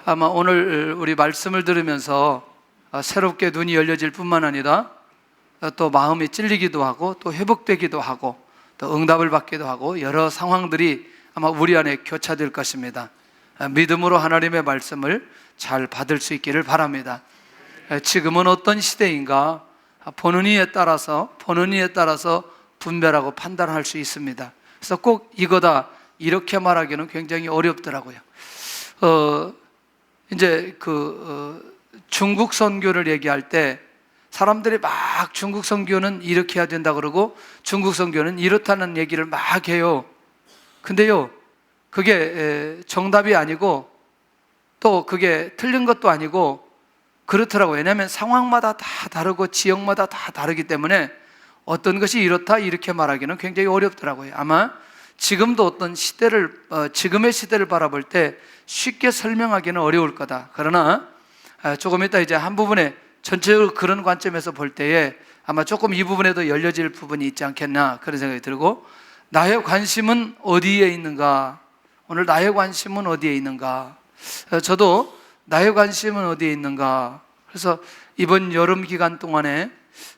아마 오늘 우리 말씀을 들으면서 새롭게 눈이 열려질 뿐만 아니라 또 마음이 찔리기도 하고 또 회복되기도 하고 또 응답을 받기도 하고 여러 상황들이 아마 우리 안에 교차될 것입니다. 믿음으로 하나님의 말씀을 잘 받을 수 있기를 바랍니다. 지금은 어떤 시대인가 보는 이에 따라서 분별하고 판단할 수 있습니다. 그래서 꼭 이거다 이렇게 말하기는 굉장히 어렵더라고요. 이제 중국 선교를 얘기할 때 사람들이 막 중국 선교는 이렇게 해야 된다 그러고 중국 선교는 이렇다는 얘기를 막 해요. 근데요, 그게 정답이 아니고 또 그게 틀린 것도 아니고 그렇더라고요. 왜냐하면 상황마다 다 다르고 지역마다 다 다르기 때문에 어떤 것이 이렇다 이렇게 말하기는 굉장히 어렵더라고요. 아마 지금도 어떤 시대를 지금의 시대를 바라볼 때 쉽게 설명하기는 어려울 거다. 그러나 조금 이따 이제 한 부분에 전체적으로 그런 관점에서 볼 때에 아마 조금 이 부분에도 열려질 부분이 있지 않겠나 그런 생각이 들고, 나의 관심은 어디에 있는가? 오늘 나의 관심은 어디에 있는가? 저도 나의 관심은 어디에 있는가? 그래서 이번 여름 기간 동안에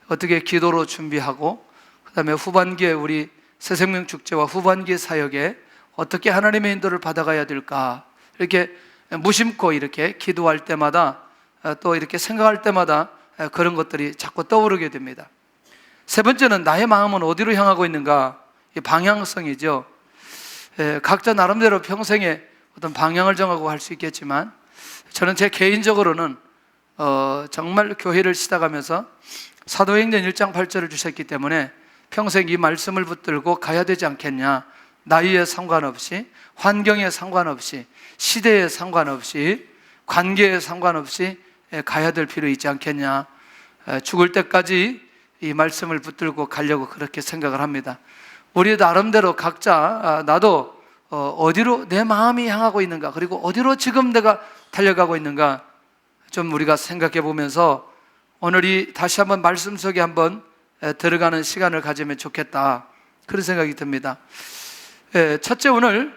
어떻게 기도로 준비하고 그 다음에 후반기에 우리 새생명 축제와 후반기 사역에 어떻게 하나님의 인도를 받아가야 될까, 이렇게 무심코 이렇게 기도할 때마다 또 이렇게 생각할 때마다 그런 것들이 자꾸 떠오르게 됩니다. 세 번째는 나의 마음은 어디로 향하고 있는가? 이 방향성이죠. 각자 나름대로 평생에 어떤 방향을 정하고 할 수 있겠지만 저는 제 개인적으로는 정말 교회를 시작하면서 사도행전 1장 8절을 주셨기 때문에 평생 이 말씀을 붙들고 가야 되지 않겠냐. 나이에 상관없이, 환경에 상관없이, 시대에 상관없이, 관계에 상관없이 가야 될 필요 있지 않겠냐. 죽을 때까지 이 말씀을 붙들고 가려고 그렇게 생각을 합니다. 우리 나름대로 각자 나도 어디로 내 마음이 향하고 있는가, 그리고 어디로 지금 내가 달려가고 있는가 좀 우리가 생각해 보면서 오늘이 다시 한번 말씀 속에 한번 들어가는 시간을 가지면 좋겠다, 그런 생각이 듭니다. 첫째, 오늘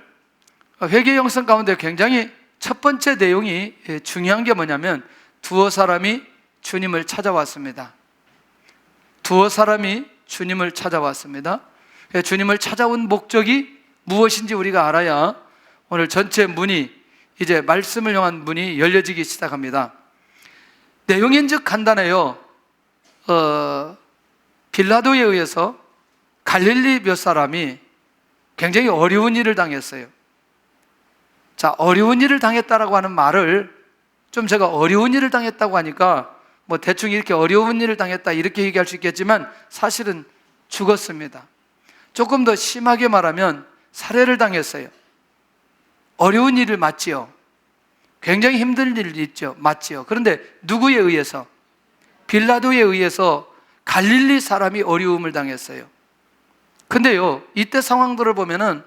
회개 영성 가운데 굉장히 첫 번째 내용이 중요한 게 뭐냐면 두어 사람이 주님을 찾아왔습니다. 두어 사람이 주님을 찾아왔습니다. 주님을 찾아온 목적이 무엇인지 우리가 알아야 오늘 전체 문이, 이제 말씀을 향한 문이 열려지기 시작합니다. 내용인즉 간단해요. 빌라도에 의해서 갈릴리 몇 사람이 굉장히 어려운 일을 당했어요. 자, 어려운 일을 당했다라고 하는 말을 좀 제가 어려운 일을 당했다고 하니까 뭐 대충 이렇게 어려운 일을 당했다 이렇게 얘기할 수 있겠지만 사실은 죽었습니다. 조금 더 심하게 말하면 살해를 당했어요. 어려운 일을 맞지요. 굉장히 힘든 일이 있죠. 맞지요. 그런데 누구에 의해서? 빌라도에 의해서 갈릴리 사람이 어려움을 당했어요. 근데요, 이때 상황들을 보면은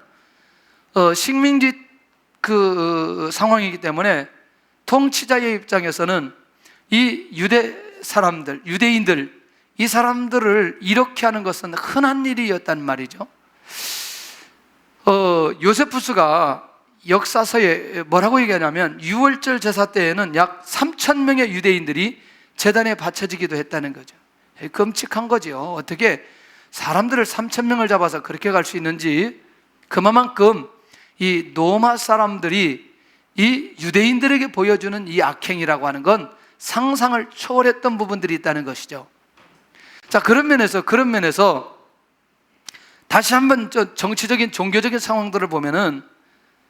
식민지 상황이기 때문에 통치자의 입장에서는 이 유대인들, 이 사람들을 이렇게 하는 것은 흔한 일이었단 말이죠. 요세푸스가 역사서에 뭐라고 얘기하냐면 6월절 제사 때에는 약 3,000명의 유대인들이 제단에 바쳐지기도 했다는 거죠. 끔찍한 거죠. 어떻게 사람들을 3,000명을 잡아서 그렇게 갈 수 있는지. 그만큼 이 로마 사람들이 이 유대인들에게 보여주는 이 악행이라고 하는 건 상상을 초월했던 부분들이 있다는 것이죠. 자, 그런 면에서 다시 한번 정치적인 종교적인 상황들을 보면은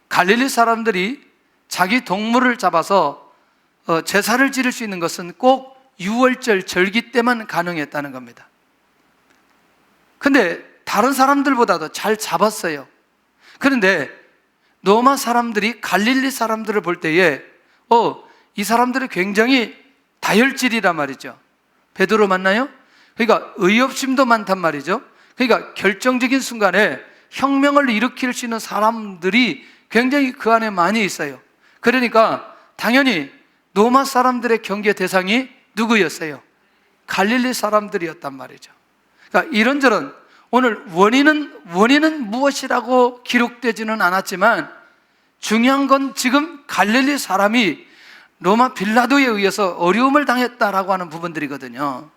갈릴리 사람들이 자기 동물을 잡아서 제사를 지를 수 있는 것은 꼭 6월절 절기 때만 가능했다는 겁니다. 근데 다른 사람들보다도 잘 잡았어요. 그런데 로마 사람들이 갈릴리 사람들을 볼 때에 이 사람들이 굉장히 다혈질이란 말이죠. 베드로 맞나요? 그러니까 의협심도 많단 말이죠. 그러니까 결정적인 순간에 혁명을 일으킬 수 있는 사람들이 굉장히 그 안에 많이 있어요. 그러니까 당연히 로마 사람들의 경계 대상이 누구였어요? 갈릴리 사람들이었단 말이죠. 그러니까 이런저런 오늘 원인은 무엇이라고 기록되지는 않았지만 중요한 건 지금 갈릴리 사람이 로마 빌라도에 의해서 어려움을 당했다라고 하는 부분들이거든요.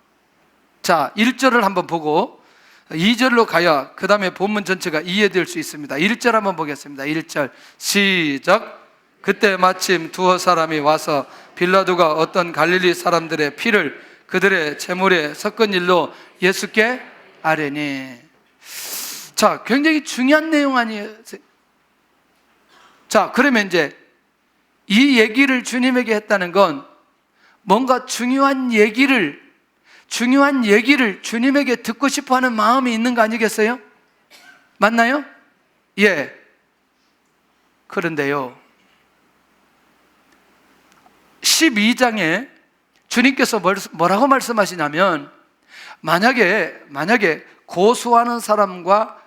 자, 1절을 한번 보고 2절로 가야 그 다음에 본문 전체가 이해될 수 있습니다. 1절 한번 보겠습니다. 1절 시작. 그때 마침 두어 사람이 와서 빌라도가 어떤 갈릴리 사람들의 피를 그들의 제물에 섞은 일로 예수께 아뢰니. 자, 굉장히 중요한 내용 아니에요? 자, 그러면 이제 이 얘기를 주님에게 했다는 건 뭔가 중요한 얘기를 주님에게 듣고 싶어 하는 마음이 있는 거 아니겠어요? 맞나요? 예. 그런데요, 12장에 주님께서 뭐라고 말씀하시냐면, 만약에 고소하는 사람과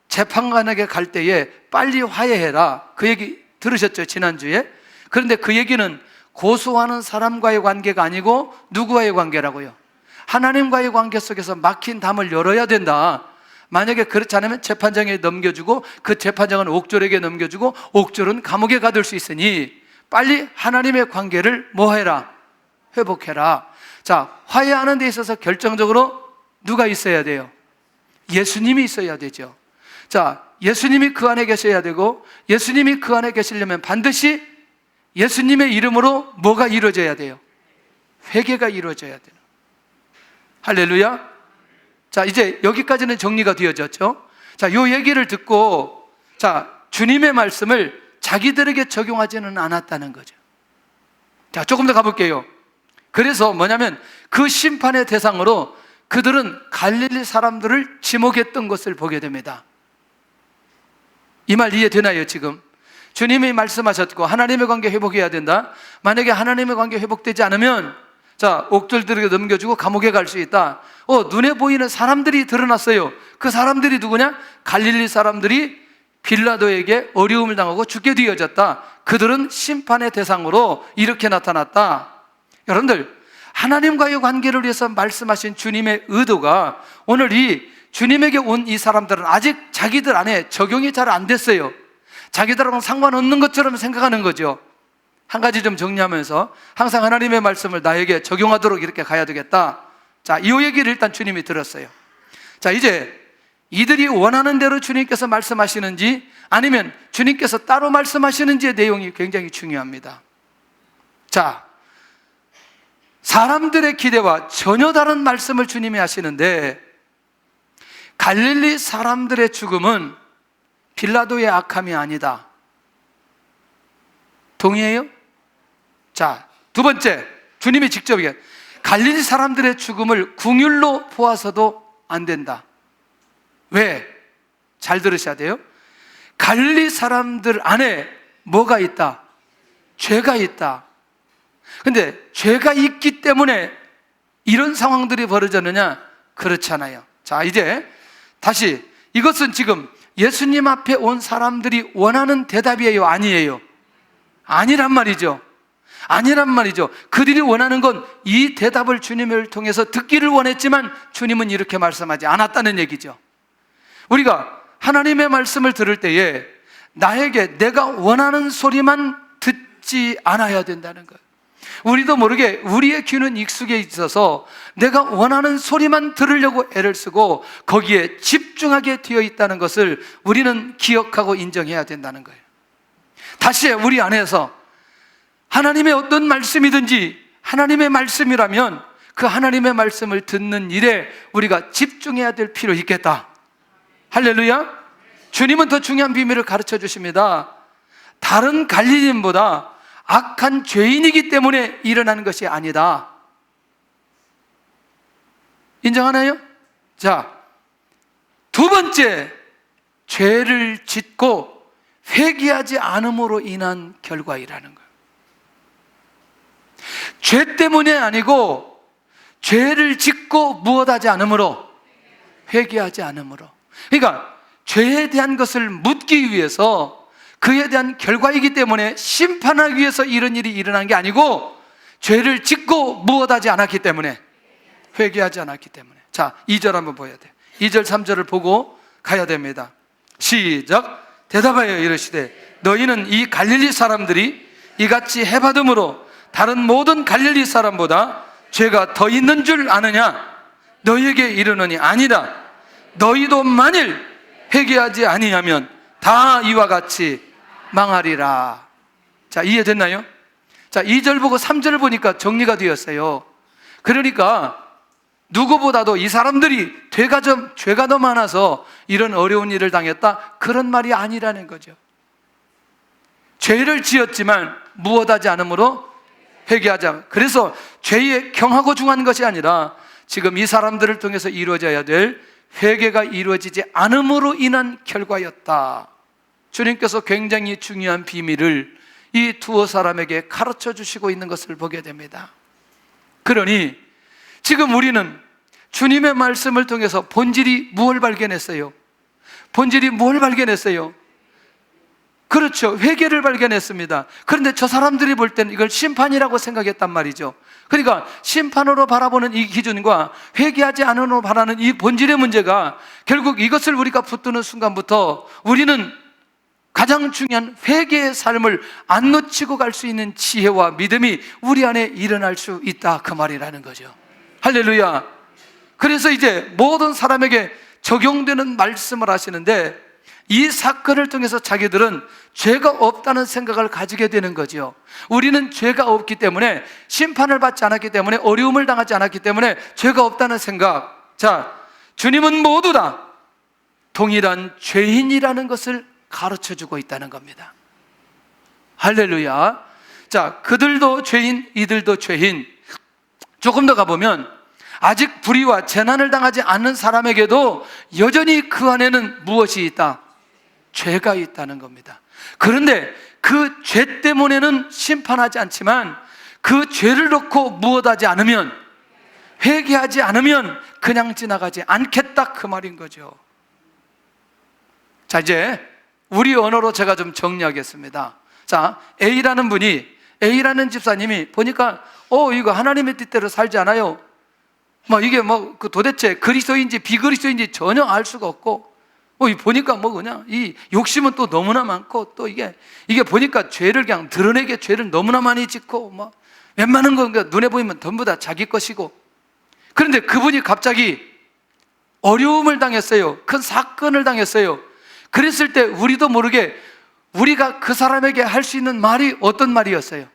재판관에게 갈 때에 빨리 화해해라, 그 얘기 들으셨죠, 지난주에? 그런데 그 얘기는 고소하는 사람과의 관계가 아니고 누구와의 관계라고요? 하나님과의 관계 속에서 막힌 담을 열어야 된다. 만약에 그렇지 않으면 재판장에 넘겨주고 그 재판장은 옥졸에게 넘겨주고 옥졸은 감옥에 가둘 수 있으니 빨리 하나님의 관계를 뭐 해라? 회복해라. 자, 화해하는 데 있어서 결정적으로 누가 있어야 돼요? 예수님이 있어야 되죠. 자, 예수님이 그 안에 계셔야 되고, 예수님이 그 안에 계시려면 반드시 예수님의 이름으로 뭐가 이루어져야 돼요? 회개가 이루어져야 돼요. 할렐루야. 자, 이제 여기까지는 정리가 되어졌죠. 자, 이 얘기를 듣고, 자, 주님의 말씀을 자기들에게 적용하지는 않았다는 거죠. 자, 조금 더 가볼게요. 그래서 뭐냐면 그 심판의 대상으로 그들은 갈릴리 사람들을 지목했던 것을 보게 됩니다. 이 말 이해되나요, 지금? 주님이 말씀하셨고 하나님의 관계 회복해야 된다. 만약에 하나님의 관계 회복되지 않으면, 자, 옥졸들에게 넘겨주고 감옥에 갈 수 있다. 눈에 보이는 사람들이 드러났어요. 그 사람들이 누구냐? 갈릴리 사람들이 빌라도에게 어려움을 당하고 죽게 되어졌다. 그들은 심판의 대상으로 이렇게 나타났다. 여러분들, 하나님과의 관계를 위해서 말씀하신 주님의 의도가 오늘 이 주님에게 온 이 사람들은 아직 자기들 안에 적용이 잘 안 됐어요. 자기들하고는 상관없는 것처럼 생각하는 거죠. 한 가지 좀 정리하면서 항상 하나님의 말씀을 나에게 적용하도록 이렇게 가야 되겠다. 자, 이 얘기를 일단 주님이 들었어요. 자, 이제 이들이 원하는 대로 주님께서 말씀하시는지 아니면 주님께서 따로 말씀하시는지의 내용이 굉장히 중요합니다. 자, 사람들의 기대와 전혀 다른 말씀을 주님이 하시는데, 갈릴리 사람들의 죽음은 빌라도의 악함이 아니다. 동의해요? 자, 두 번째, 주님이 직접 얘기해요. 갈릴리 사람들의 죽음을 궁율로 보아서도 안 된다. 왜? 잘 들으셔야 돼요. 갈릴리 사람들 안에 뭐가 있다? 죄가 있다. 근데 죄가 있기 때문에 이런 상황들이 벌어졌느냐? 그렇잖아요. 자, 이제 다시, 이것은 지금 예수님 앞에 온 사람들이 원하는 대답이에요? 아니에요? 아니란 말이죠. 아니란 말이죠. 그들이 원하는 건 이 대답을 주님을 통해서 듣기를 원했지만 주님은 이렇게 말씀하지 않았다는 얘기죠. 우리가 하나님의 말씀을 들을 때에 나에게 내가 원하는 소리만 듣지 않아야 된다는 거예요. 우리도 모르게 우리의 귀는 익숙해 있어서 내가 원하는 소리만 들으려고 애를 쓰고 거기에 집중하게 되어 있다는 것을 우리는 기억하고 인정해야 된다는 거예요. 다시 우리 안에서 하나님의 어떤 말씀이든지 하나님의 말씀이라면 그 하나님의 말씀을 듣는 일에 우리가 집중해야 될 필요 있겠다. 할렐루야. 주님은 더 중요한 비밀을 가르쳐 주십니다. 다른 갈릴리인보다 악한 죄인이기 때문에 일어나는 것이 아니다. 인정하나요? 자, 두 번째, 죄를 짓고 회개하지 않음으로 인한 결과이라는 거예요. 죄 때문에 아니고 죄를 짓고 무엇하지 않음으로, 회개하지 않음으로. 그러니까 죄에 대한 것을 묻기 위해서, 그에 대한 결과이기 때문에 심판하기 위해서 이런 일이 일어난 게 아니고 죄를 짓고 무엇하지 않았기 때문에, 회개하지 않았기 때문에. 자, 2절 한번 보여야 돼. 2절 3절을 보고 가야 됩니다. 시작. 대답하여 이르시되 너희는 이 갈릴리 사람들이 이같이 해받음으로 다른 모든 갈릴리 사람보다 죄가 더 있는 줄 아느냐? 너희에게 이르노니 아니다. 너희도 만일 회개하지 아니하면 다 이와 같이 망하리라. 자, 이해됐나요? 자, 2절 보고 3절 보니까 정리가 되었어요. 그러니까 누구보다도 이 사람들이 죄가 더 많아서 이런 어려운 일을 당했다, 그런 말이 아니라는 거죠. 죄를 지었지만 무엇하지 않으므로 회개하자. 그래서 죄에 경하고 중한 것이 아니라 지금 이 사람들을 통해서 이루어져야 될 회개가 이루어지지 않음으로 인한 결과였다. 주님께서 굉장히 중요한 비밀을 이 두어 사람에게 가르쳐 주시고 있는 것을 보게 됩니다. 그러니 지금 우리는 주님의 말씀을 통해서 본질이 무엇을 발견했어요? 본질이 뭘 발견했어요? 그렇죠, 회개를 발견했습니다. 그런데 저 사람들이 볼 때는 이걸 심판이라고 생각했단 말이죠. 그러니까 심판으로 바라보는 이 기준과 회개하지 않으로 바라는 이 본질의 문제가 결국 이것을 우리가 붙드는 순간부터 우리는 가장 중요한 회개의 삶을 안 놓치고 갈 수 있는 지혜와 믿음이 우리 안에 일어날 수 있다, 그 말이라는 거죠. 할렐루야. 그래서 이제 모든 사람에게 적용되는 말씀을 하시는데, 이 사건을 통해서 자기들은 죄가 없다는 생각을 가지게 되는 거죠. 우리는 죄가 없기 때문에, 심판을 받지 않았기 때문에, 어려움을 당하지 않았기 때문에 죄가 없다는 생각. 자, 주님은 모두 다 동일한 죄인이라는 것을 가르쳐주고 있다는 겁니다. 할렐루야. 자, 그들도 죄인, 이들도 죄인. 조금 더 가보면 아직 불의와 재난을 당하지 않는 사람에게도 여전히 그 안에는 무엇이 있다? 죄가 있다는 겁니다. 그런데 그 죄 때문에는 심판하지 않지만 그 죄를 놓고 무엇하지 않으면, 회개하지 않으면 그냥 지나가지 않겠다, 그 말인 거죠. 자, 이제 우리 언어로 제가 좀 정리하겠습니다. 자, A라는 집사님이 보니까 이거 하나님의 뜻대로 살지 않아요. 이게 도대체 그리스도인지 비그리스도인지 전혀 알 수가 없고, 보니까 그냥 이 욕심은 또 너무나 많고, 또 이게 보니까 죄를 그냥 드러내게 죄를 너무나 많이 짓고, 웬만한 건 눈에 보이면 전부 다 자기 것이고. 그런데 그분이 갑자기 어려움을 당했어요. 큰 사건을 당했어요. 그랬을 때 우리도 모르게 우리가 그 사람에게 할 수 있는 말이 어떤 말이었어요?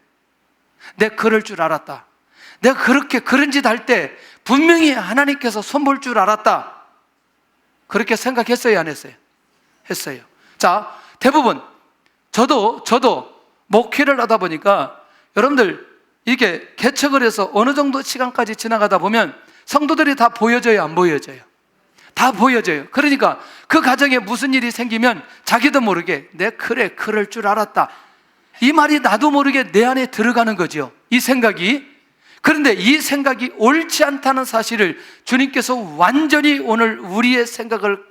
내가 그럴 줄 알았다. 내가 그런 짓 할 때 분명히 하나님께서 손볼 줄 알았다. 그렇게 생각했어요, 안 했어요? 했어요. 자, 대부분 저도 목회를 하다 보니까 여러분들 이렇게 개척을 해서 어느 정도 시간까지 지나가다 보면 성도들이 다 보여져요, 안 보여져요? 다 보여져요. 그러니까 그 가정에 무슨 일이 생기면 자기도 모르게 그럴 줄 알았다, 이 말이 나도 모르게 내 안에 들어가는 거죠, 이 생각이. 그런데 이 생각이 옳지 않다는 사실을 주님께서 완전히 오늘 우리의 생각을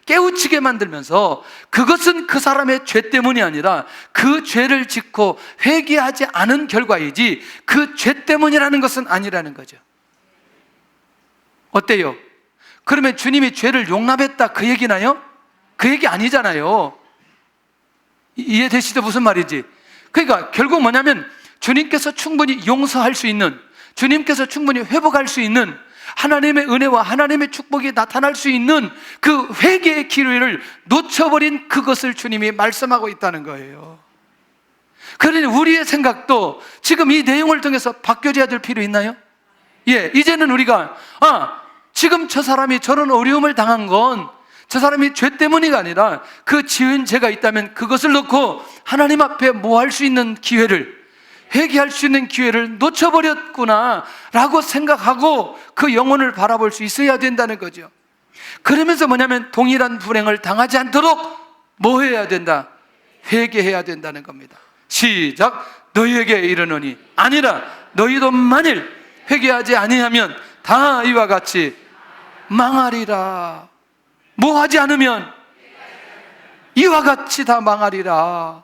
깨우치게 만들면서, 그것은 그 사람의 죄 때문이 아니라 그 죄를 짓고 회개하지 않은 결과이지 그 죄 때문이라는 것은 아니라는 거죠. 어때요? 그러면 주님이 죄를 용납했다, 그 얘기나요? 그 얘기 아니잖아요. 이해되시죠? 무슨 말인지. 그러니까 결국 뭐냐면 주님께서 충분히 용서할 수 있는, 주님께서 충분히 회복할 수 있는 하나님의 은혜와 하나님의 축복이 나타날 수 있는 그 회개의 기회를 놓쳐버린 그것을 주님이 말씀하고 있다는 거예요. 그러니 우리의 생각도 지금 이 내용을 통해서 바뀌어져야 될 필요 있나요? 예, 이제는 우리가 지금 저 사람이 저런 어려움을 당한 건 저 사람이 죄 때문이 아니라 그 지은 죄가 있다면 그것을 놓고 하나님 앞에 뭐 할 수 있는 기회를, 회개할 수 있는 기회를 놓쳐버렸구나 라고 생각하고 그 영혼을 바라볼 수 있어야 된다는 거죠. 그러면서 뭐냐면 동일한 불행을 당하지 않도록 뭐 해야 된다? 회개해야 된다는 겁니다. 시작. 너희에게 이르노니 아니라 너희도 만일 회개하지 아니하면 다 이와 같이 망하리라. 뭐 하지 않으면? 이와 같이 다 망하리라.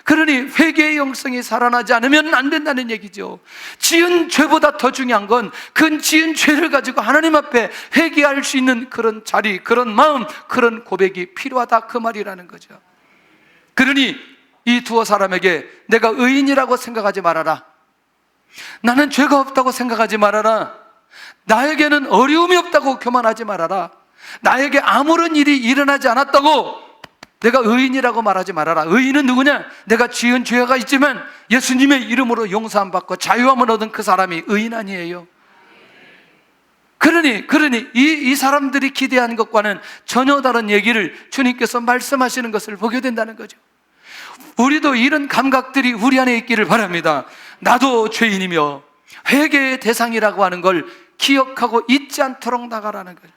그러니 회개의 영성이 살아나지 않으면 안 된다는 얘기죠. 지은 죄보다 더 중요한 건 그 지은 죄를 가지고 하나님 앞에 회개할 수 있는 그런 자리, 그런 마음, 그런 고백이 필요하다, 그 말이라는 거죠. 그러니 이 두어 사람에게 내가 의인이라고 생각하지 말아라. 나는 죄가 없다고 생각하지 말아라. 나에게는 어려움이 없다고 교만하지 말아라. 나에게 아무런 일이 일어나지 않았다고 내가 의인이라고 말하지 말아라. 의인은 누구냐? 내가 지은 죄가 있지만 예수님의 이름으로 용서함 받고 자유함을 얻은 그 사람이 의인 아니에요. 그러니 이 사람들이 기대한 것과는 전혀 다른 얘기를 주님께서 말씀하시는 것을 보게 된다는 거죠. 우리도 이런 감각들이 우리 안에 있기를 바랍니다. 나도 죄인이며 회개의 대상이라고 하는 걸 기억하고 잊지 않도록 나가라는 거예요.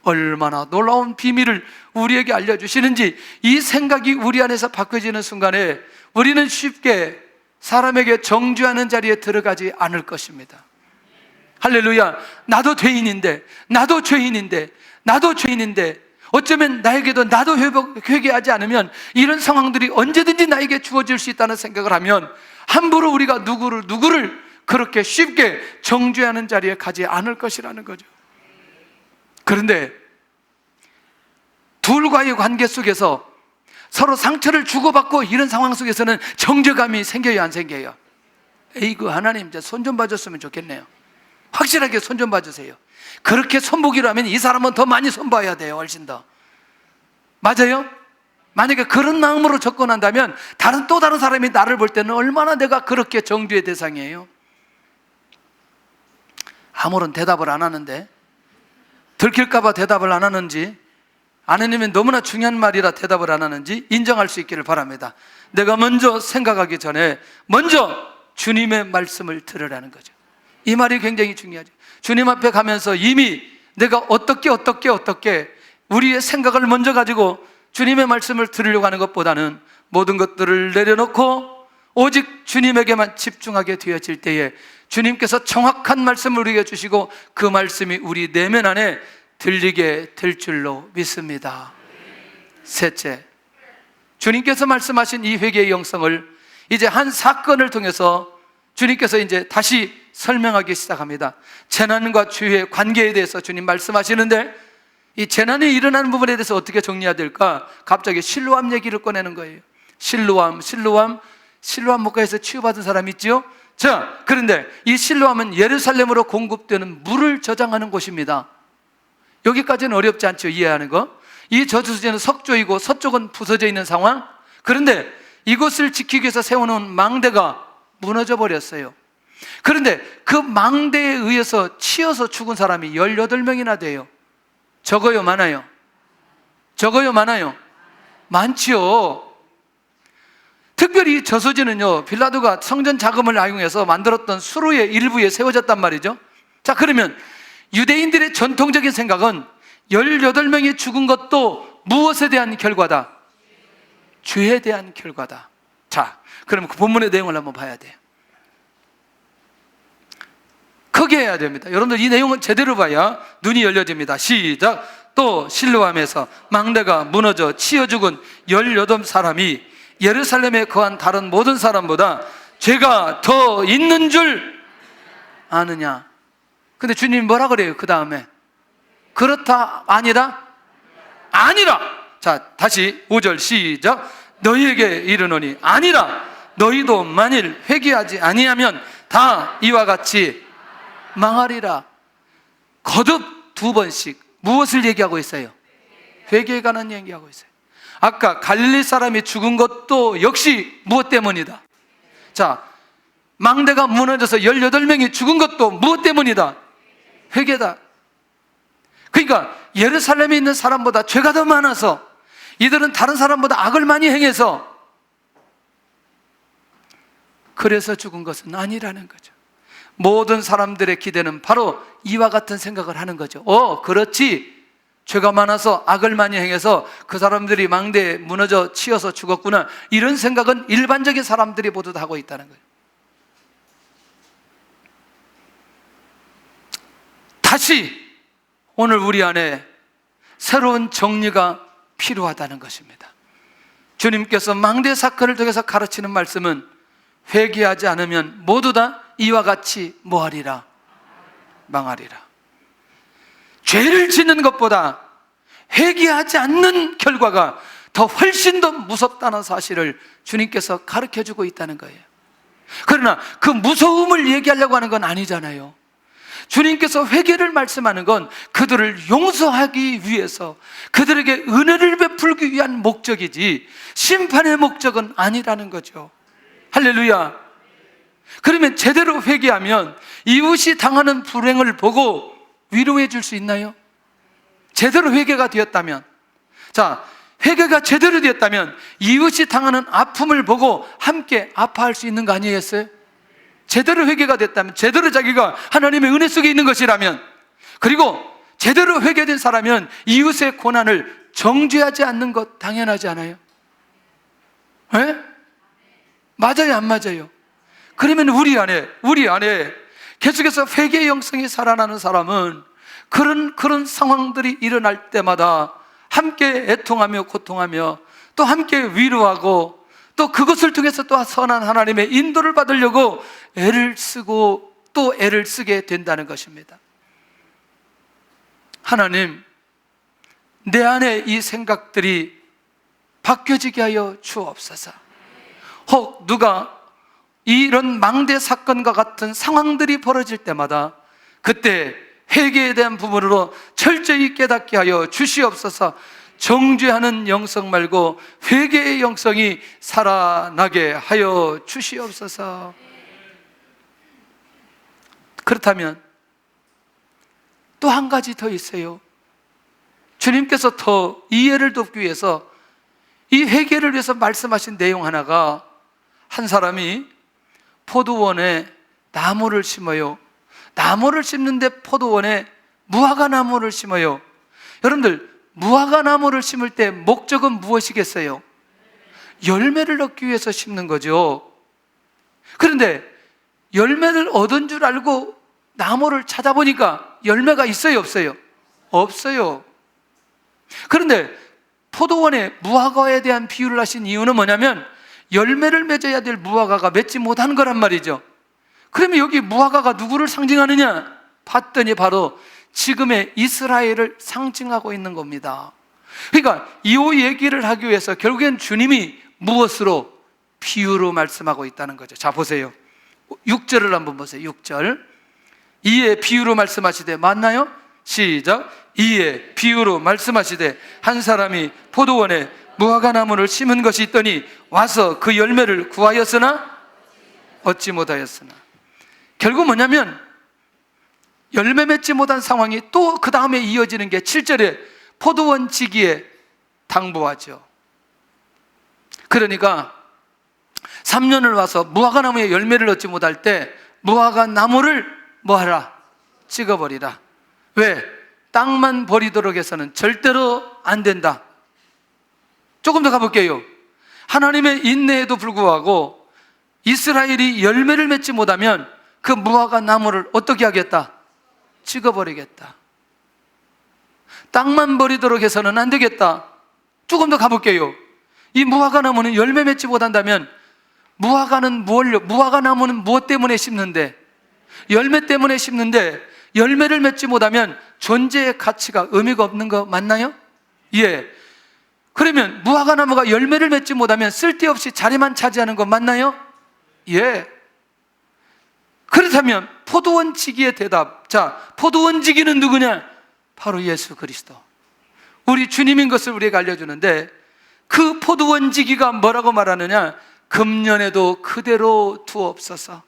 얼마나 놀라운 비밀을 우리에게 알려주시는지 이 생각이 우리 안에서 바뀌어지는 순간에 우리는 쉽게 사람에게 정죄하는 자리에 들어가지 않을 것입니다. 할렐루야. 나도 죄인인데 어쩌면 나에게도 나도 회개하지 않으면 이런 상황들이 언제든지 나에게 주어질 수 있다는 생각을 하면 함부로 우리가 누구를 그렇게 쉽게 정죄하는 자리에 가지 않을 것이라는 거죠. 그런데 둘과의 관계 속에서 서로 상처를 주고받고 이런 상황 속에서는 정죄감이 생겨요, 안 생겨요? 에이구, 하나님 이제 손 좀 봐줬으면 좋겠네요. 확실하게 손 좀 봐주세요. 그렇게 손보기로 하면 이 사람은 더 많이 손봐야 돼요. 훨씬 더. 맞아요? 만약에 그런 마음으로 접근한다면 또 다른 사람이 나를 볼 때는 얼마나 내가 그렇게 정죄의 대상이에요? 아무런 대답을 안 하는데, 들킬까봐 대답을 안 하는지, 아내님은 너무나 중요한 말이라 대답을 안 하는지 인정할 수 있기를 바랍니다. 내가 먼저 생각하기 전에 먼저 주님의 말씀을 들으라는 거죠. 이 말이 굉장히 중요하죠. 주님 앞에 가면서 이미 내가 어떻게 우리의 생각을 먼저 가지고 주님의 말씀을 들으려고 하는 것보다는 모든 것들을 내려놓고 오직 주님에게만 집중하게 되어질 때에 주님께서 정확한 말씀을 우리에게 주시고 그 말씀이 우리 내면 안에 들리게 될 줄로 믿습니다. 셋째, 주님께서 말씀하신 이 회개의 영성을 이제 한 사건을 통해서 주님께서 이제 다시 설명하기 시작합니다. 재난과 죄의 관계에 대해서 주님 말씀하시는데 이 재난이 일어나는 부분에 대해서 어떻게 정리해야 될까? 갑자기 실로암 얘기를 꺼내는 거예요. 실로암 목가에서 치유받은 사람 있죠? 자, 그런데 이 실로암은 예루살렘으로 공급되는 물을 저장하는 곳입니다. 여기까지는 어렵지 않죠, 이해하는 거. 이 저수지는 석조이고 서쪽은 부서져 있는 상황. 그런데 이곳을 지키기 위해서 세워놓은 망대가 무너져 버렸어요. 그런데 그 망대에 의해서 치여서 죽은 사람이 18명이나 돼요. 적어요, 많아요? 많지요. 특별히 저수지는요, 빌라도가 성전 자금을 이용해서 만들었던 수로의 일부에 세워졌단 말이죠. 자, 그러면 유대인들의 전통적인 생각은 18명이 죽은 것도 무엇에 대한 결과다? 죄에 대한 결과다. 자, 그럼 그 본문의 내용을 한번 봐야 돼요. 크게 해야 됩니다. 여러분들 이 내용은 제대로 봐야 눈이 열려집니다. 시작. 또 실로암에서 망대가 무너져 치여 죽은 18사람이 예루살렘에 거한 다른 모든 사람보다 죄가 더 있는 줄 아느냐. 근데 주님이 뭐라 그래요? 그 다음에 그렇다, 아니라? 아니라. 자, 다시 5절 시작. 너희에게 이르노니 아니라. 너희도 만일 회개하지 아니하면 다 이와 같이 망하리라. 거듭 2번씩 무엇을 얘기하고 있어요? 회개에 관한 얘기하고 있어요. 아까 갈릴리 사람이 죽은 것도 역시 무엇 때문이다? 자, 망대가 무너져서 18명이 죽은 것도 무엇 때문이다? 회개다. 그러니까 예루살렘에 있는 사람보다 죄가 더 많아서 이들은 다른 사람보다 악을 많이 행해서 그래서 죽은 것은 아니라는 거죠. 모든 사람들의 기대는 바로 이와 같은 생각을 하는 거죠. 그렇지. 죄가 많아서 악을 많이 행해서 그 사람들이 망대에 무너져 치여서 죽었구나. 이런 생각은 일반적인 사람들이 모두 다 하고 있다는 거예요. 다시 오늘 우리 안에 새로운 정리가 필요하다는 것입니다. 주님께서 망대 사건을 통해서 가르치는 말씀은 회개하지 않으면 모두 다 이와 같이 뭐하리라? 망하리라. 죄를 짓는 것보다 회개하지 않는 결과가 더 훨씬 더 무섭다는 사실을 주님께서 가르쳐주고 있다는 거예요. 그러나 그 무서움을 얘기하려고 하는 건 아니잖아요. 주님께서 회개를 말씀하는 건 그들을 용서하기 위해서, 그들에게 은혜를 베풀기 위한 목적이지 심판의 목적은 아니라는 거죠. 할렐루야. 그러면 제대로 회개하면 이웃이 당하는 불행을 보고 위로해 줄 수 있나요? 제대로 회개가 되었다면, 자, 회개가 제대로 되었다면 이웃이 당하는 아픔을 보고 함께 아파할 수 있는 거 아니겠어요? 제대로 회개가 됐다면, 제대로 자기가 하나님의 은혜 속에 있는 것이라면, 그리고 제대로 회개된 사람은 이웃의 고난을 정죄하지 않는 것 당연하지 않아요? 네? 맞아요, 안 맞아요? 그러면 우리 안에 계속해서 회개의 영성이 살아나는 사람은 그런 상황들이 일어날 때마다 함께 애통하며 고통하며 또 함께 위로하고 또 그것을 통해서 또 선한 하나님의 인도를 받으려고 애를 쓰고 또 애를 쓰게 된다는 것입니다. 하나님, 내 안에 이 생각들이 바뀌어지게 하여 주옵소서. 혹 누가 이런 망대 사건과 같은 상황들이 벌어질 때마다 그때 회개에 대한 부분으로 철저히 깨닫게 하여 주시옵소서. 정죄하는 영성 말고 회개의 영성이 살아나게 하여 주시옵소서. 그렇다면 또 한 가지 더 있어요. 주님께서 더 이해를 돕기 위해서 이 회개를 위해서 말씀하신 내용 하나가, 한 사람이 포도원에 나무를 심어요. 나무를 심는데 포도원에 무화과 나무를 심어요. 여러분들, 무화과 나무를 심을 때 목적은 무엇이겠어요? 열매를 얻기 위해서 심는 거죠. 그런데 열매를 얻은 줄 알고 나무를 찾아보니까 열매가 있어요, 없어요? 없어요. 그런데 포도원에 무화과에 대한 비유를 하신 이유는 뭐냐면 열매를 맺어야 될 무화과가 맺지 못한 거란 말이죠. 그러면 여기 무화과가 누구를 상징하느냐? 봤더니 바로 지금의 이스라엘을 상징하고 있는 겁니다. 그러니까 이 얘기를 하기 위해서 결국엔 주님이 무엇으로? 비유로 말씀하고 있다는 거죠. 자, 보세요. 6절을 한번 보세요. 6절. 이에 비유로 말씀하시되, 맞나요? 시작. 이에 비유로 말씀하시되 한 사람이 포도원에 무화과 나무를 심은 것이 있더니 와서 그 열매를 구하였으나 얻지 못하였으나. 결국 뭐냐면 열매 맺지 못한 상황이 또 그 다음에 이어지는 게 7절에 포도원 지기에 당부하죠. 그러니까 3년을 와서 무화과 나무에 열매를 얻지 못할 때 무화과 나무를 뭐하라? 찍어버리라. 왜? 땅만 버리도록 해서는 절대로 안 된다. 조금 더 가볼게요. 하나님의 인내에도 불구하고 이스라엘이 열매를 맺지 못하면 그 무화과 나무를 어떻게 하겠다? 찍어버리겠다. 땅만 버리도록 해서는 안 되겠다. 조금 더 가볼게요. 이 무화과 나무는 열매 맺지 못한다면 무화과 나무는 무엇 때문에 심는데? 열매 때문에 심는데 열매를 맺지 못하면 존재의 가치가 의미가 없는 거 맞나요? 예. 그러면 무화과 나무가 열매를 맺지 못하면 쓸데없이 자리만 차지하는 거 맞나요? 예. 그렇다면 포도원 지기의 대답. 자, 포도원 지기는 누구냐? 바로 예수 그리스도. 우리 주님인 것을 우리에게 알려주는데 그 포도원 지기가 뭐라고 말하느냐? 금년에도 그대로 두옵소서.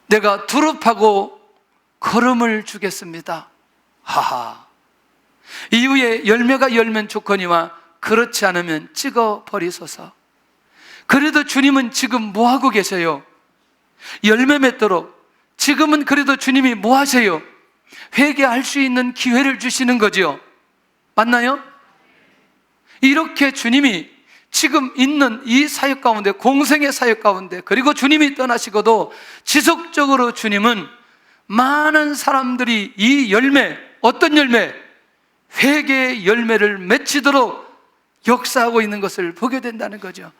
내가 두릅하고 거름을 주겠습니다. 하하. 이후에 열매가 열면 좋거니와 그렇지 않으면 찍어 버리소서. 그래도 주님은 지금 뭐 하고 계세요? 열매 맺도록 지금은 그래도 주님이 뭐 하세요? 회개할 수 있는 기회를 주시는 거죠. 맞나요? 이렇게 주님이 지금 있는 이 사역 가운데, 공생의 사역 가운데, 그리고 주님이 떠나시고도 지속적으로 주님은 많은 사람들이 이 열매, 어떤 열매? 회개의 열매를 맺히도록 역사하고 있는 것을 보게 된다는 거죠.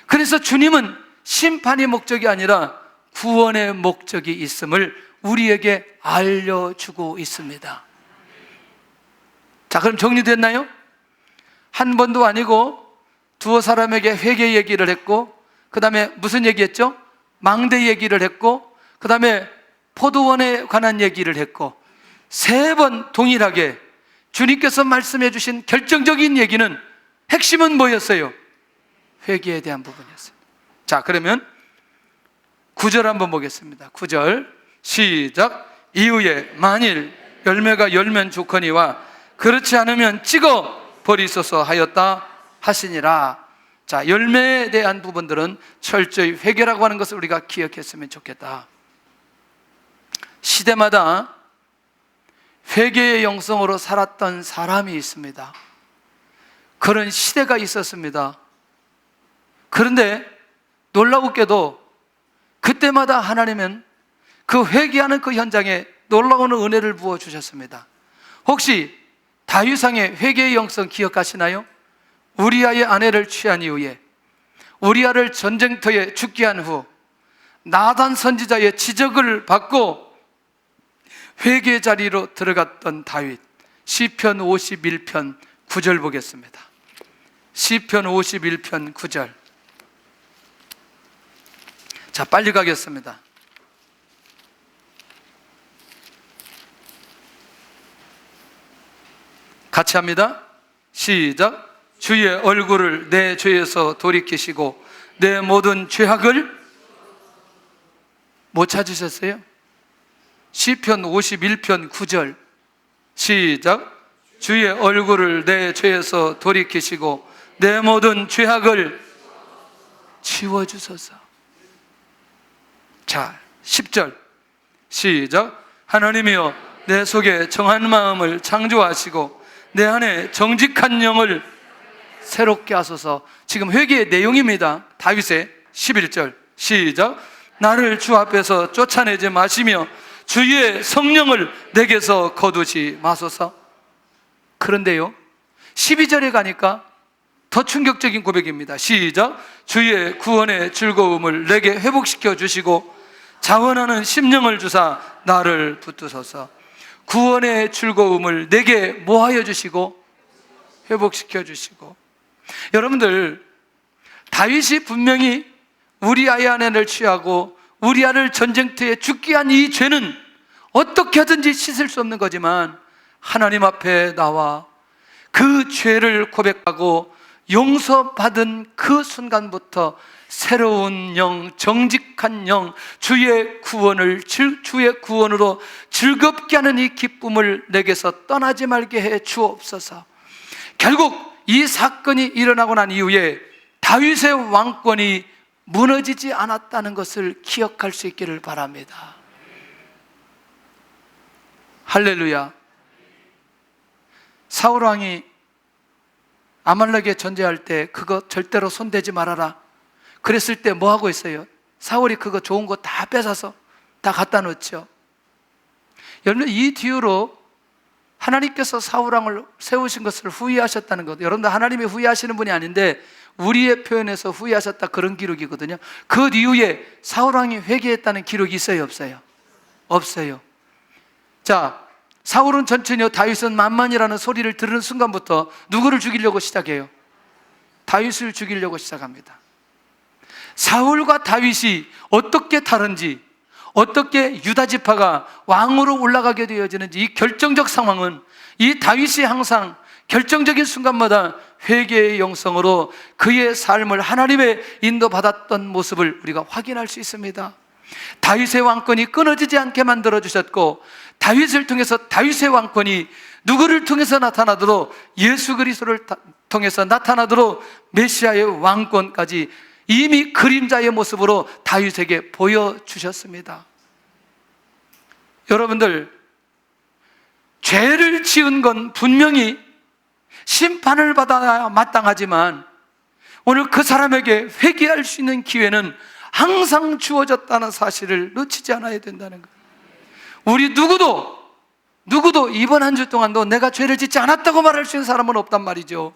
그래서 주님은 심판의 목적이 아니라 구원의 목적이 있음을 우리에게 알려주고 있습니다. 자, 그럼 정리됐나요? 한 번도 아니고 두어 사람에게 회개 얘기를 했고, 그 다음에 무슨 얘기했죠? 망대 얘기를 했고, 그 다음에 포도원에 관한 얘기를 했고, 3번 동일하게 주님께서 말씀해 주신 결정적인 얘기는, 핵심은 뭐였어요? 회개에 대한 부분이었어요. 자, 그러면 9절 한번 보겠습니다. 9절 시작. 이후에 만일 열매가 열면 좋거니와 그렇지 않으면 찍어 버리소서 하였다 하시니라. 자, 열매에 대한 부분들은 철저히 회개라고 하는 것을 우리가 기억했으면 좋겠다. 시대마다 회개의 영성으로 살았던 사람이 있습니다. 그런 시대가 있었습니다. 그런데 놀라웠게도 그때마다 하나님은 그 회개하는 그 현장에 놀라운 은혜를 부어주셨습니다. 혹시 다윗왕의 회개의 영성 기억하시나요? 우리아의 아내를 취한 이후에, 우리아를 전쟁터에 죽게 한 후 나단 선지자의 지적을 받고 회개 자리로 들어갔던 다윗. 시편 51편 9절 보겠습니다. 시편 51편 9절. 자, 빨리 가겠습니다. 같이 합니다. 시작. 주의 얼굴을 내 죄에서 돌이키시고 내 모든 죄악을 못 찾으셨어요? 시편 51편 9절 시작. 주의 얼굴을 내 죄에서 돌이키시고 내 모든 죄악을 지워주소서. 자, 10절 시작. 하나님이여 내 속에 정한 마음을 창조하시고 내 안에 정직한 영을 새롭게 하소서. 지금 회개의 내용입니다. 다윗의 11절 시작. 나를 주 앞에서 쫓아내지 마시며 주의 성령을 내게서 거두지 마소서. 그런데요, 12절에 가니까 더 충격적인 고백입니다. 시작. 주의 구원의 즐거움을 내게 회복시켜 주시고 자원하는 심령을 주사 나를 붙드소서. 구원의 즐거움을 내게 뭐하여 주시고 회복시켜 주시고. 여러분들, 다윗이 분명히 우리아의 아내를 취하고 우리아를 전쟁터에 죽게 한 이 죄는 어떻게 하든지 씻을 수 없는 거지만 하나님 앞에 나와 그 죄를 고백하고 용서받은 그 순간부터 새로운 영, 정직한 영, 주의 구원으로 즐겁게 하는 이 기쁨을 내게서 떠나지 말게 해 주옵소서. 결국 이 사건이 일어나고 난 이후에 다윗의 왕권이 무너지지 않았다는 것을 기억할 수 있기를 바랍니다. 할렐루야. 사울 왕이 아말렉에 전쟁할 때 그거 절대로 손대지 말아라 그랬을 때 뭐 하고 있어요? 사울이 그거 좋은 거 다 뺏어서 다 갖다 놓죠. 여러분, 이 뒤로 하나님께서 사울 왕을 세우신 것을 후회하셨다는 것. 여러분들, 하나님이 후회하시는 분이 아닌데 우리의 표현에서 후회하셨다, 그런 기록이거든요. 그 이후에 사울 왕이 회개했다는 기록이 있어요, 없어요? 없어요. 자, 사울은 천천히요, 다윗은 만만이라는 소리를 들은 순간부터 누구를 죽이려고 시작해요? 다윗을 죽이려고 시작합니다. 사울과 다윗이 어떻게 다른지, 어떻게 유다 지파가 왕으로 올라가게 되어지는지, 이 결정적 상황은 이 다윗이 항상 결정적인 순간마다 회개의 영성으로 그의 삶을 하나님의 인도받았던 모습을 우리가 확인할 수 있습니다. 다윗의 왕권이 끊어지지 않게 만들어주셨고, 다윗을 통해서 다윗의 왕권이 누구를 통해서 나타나도록, 예수 그리스도를 통해서 나타나도록 메시아의 왕권까지 이미 그림자의 모습으로 다윗에게 보여주셨습니다. 여러분들, 죄를 지은 건 분명히 심판을 받아야 마땅하지만 오늘 그 사람에게 회개할 수 있는 기회는 항상 주어졌다는 사실을 놓치지 않아야 된다는 거예요. 우리 누구도 이번 한 주 동안도 내가 죄를 짓지 않았다고 말할 수 있는 사람은 없단 말이죠.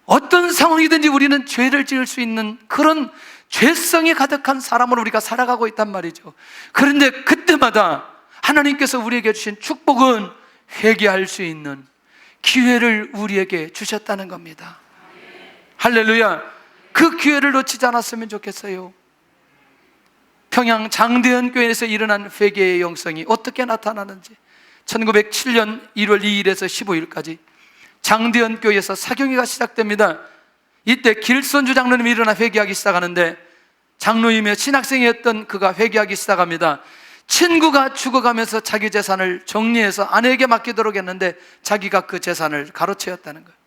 어떤 상황이든지 우리는 죄를 지을 수 있는 그런 죄성이 가득한 사람으로 우리가 살아가고 있단 말이죠. 그런데 그때마다 하나님께서 우리에게 주신 축복은 회개할 수 있는 기회를 우리에게 주셨다는 겁니다. 할렐루야. 그 기회를 놓치지 않았으면 좋겠어요. 평양 장대현 교회에서 일어난 회개의 영성이 어떻게 나타나는지, 1907년 1월 2일에서 15일까지 장대현 교회에서 사경회가 시작됩니다. 이때 길선주 장로님이 일어나 회개하기 시작하는데, 장로이며 신학생이었던 그가 회개하기 시작합니다. 친구가 죽어가면서 자기 재산을 정리해서 아내에게 맡기도록 했는데 자기가 그 재산을 가로채었다는 거예요.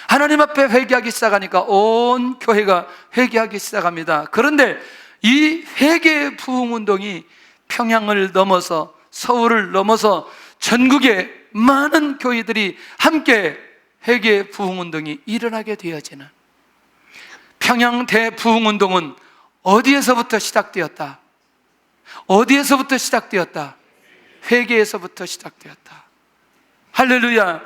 하나님 앞에 회개하기 시작하니까 온 교회가 회개하기 시작합니다. 그런데 이 회개의 부흥운동이 평양을 넘어서 서울을 넘어서 전국의 많은 교회들이 함께 회개의 부흥운동이 일어나게 되어지는, 평양 대부흥운동은 어디에서부터 시작되었다? 어디에서부터 시작되었다? 회개에서부터 시작되었다. 할렐루야.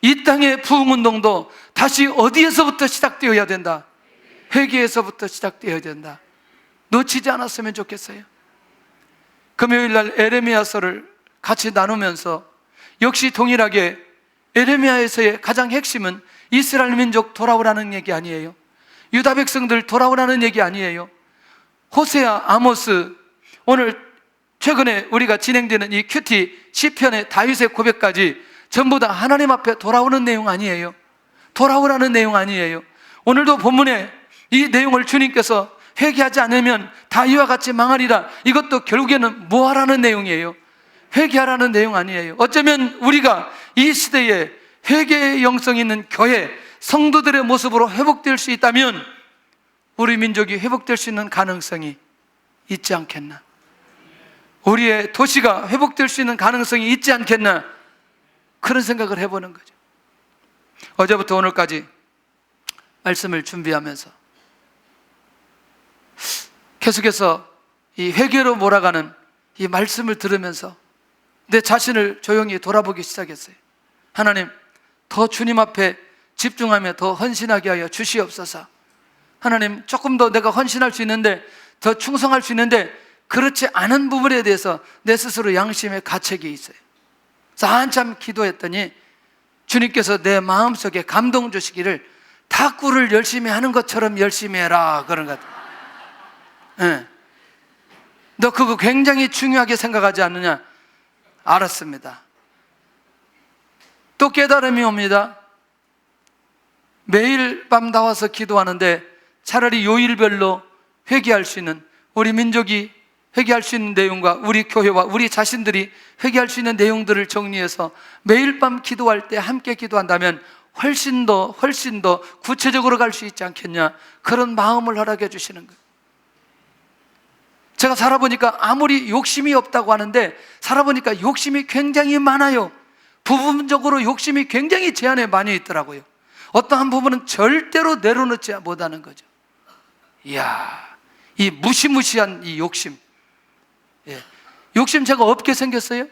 이 땅의 부흥운동도 다시 어디에서부터 시작되어야 된다? 회개에서부터 시작되어야 된다. 놓치지 않았으면 좋겠어요. 금요일날 에레미야서를 같이 나누면서 역시 동일하게 에레미야에서의 가장 핵심은 이스라엘 민족 돌아오라는 얘기 아니에요. 유다 백성들 돌아오라는 얘기 아니에요. 호세아, 아모스, 오늘 최근에 우리가 진행되는 이 큐티 시편의 다윗의 고백까지 전부 다 하나님 앞에 돌아오는 내용 아니에요. 돌아오라는 내용 아니에요. 오늘도 본문에 이 내용을 주님께서 회개하지 않으면 다 이와 같이 망하리라, 이것도 결국에는 뭐하라는 내용이에요? 회개하라는 내용 아니에요. 어쩌면 우리가 이 시대에 회개의 영성이 있는 교회, 성도들의 모습으로 회복될 수 있다면 우리 민족이 회복될 수 있는 가능성이 있지 않겠나? 우리의 도시가 회복될 수 있는 가능성이 있지 않겠나? 그런 생각을 해보는 거죠. 어제부터 오늘까지 말씀을 준비하면서 계속해서 이 회개로 몰아가는 이 말씀을 들으면서 내 자신을 조용히 돌아보기 시작했어요. 하나님, 더 주님 앞에 집중하며 더 헌신하게 하여 주시옵소서. 하나님, 조금 더 내가 헌신할 수 있는데, 더 충성할 수 있는데 그렇지 않은 부분에 대해서 내 스스로 양심의 가책이 있어요. 그래서 한참 기도했더니 주님께서 내 마음속에 감동 주시기를 탁구를 열심히 하는 것처럼 열심히 해라, 그런 것 같아요. 네. 너 그거 굉장히 중요하게 생각하지 않느냐? 알았습니다. 또 깨달음이 옵니다. 매일 밤 나와서 기도하는데 차라리 요일별로 회개할 수 있는, 우리 민족이 회개할 수 있는 내용과 우리 교회와 우리 자신들이 회개할 수 있는 내용들을 정리해서 매일 밤 기도할 때 함께 기도한다면 훨씬 더 구체적으로 갈 수 있지 않겠냐, 그런 마음을 허락해 주시는 거예요. 제가 살아보니까 아무리 욕심이 없다고 하는데 살아보니까 욕심이 굉장히 많아요. 부분적으로 욕심이 굉장히 제 안에 많이 있더라고요. 어떠한 부분은 절대로 내려놓지 못하는 거죠. 이야, 이 무시무시한 이 욕심. 예. 욕심 제가 없게 생겼어요?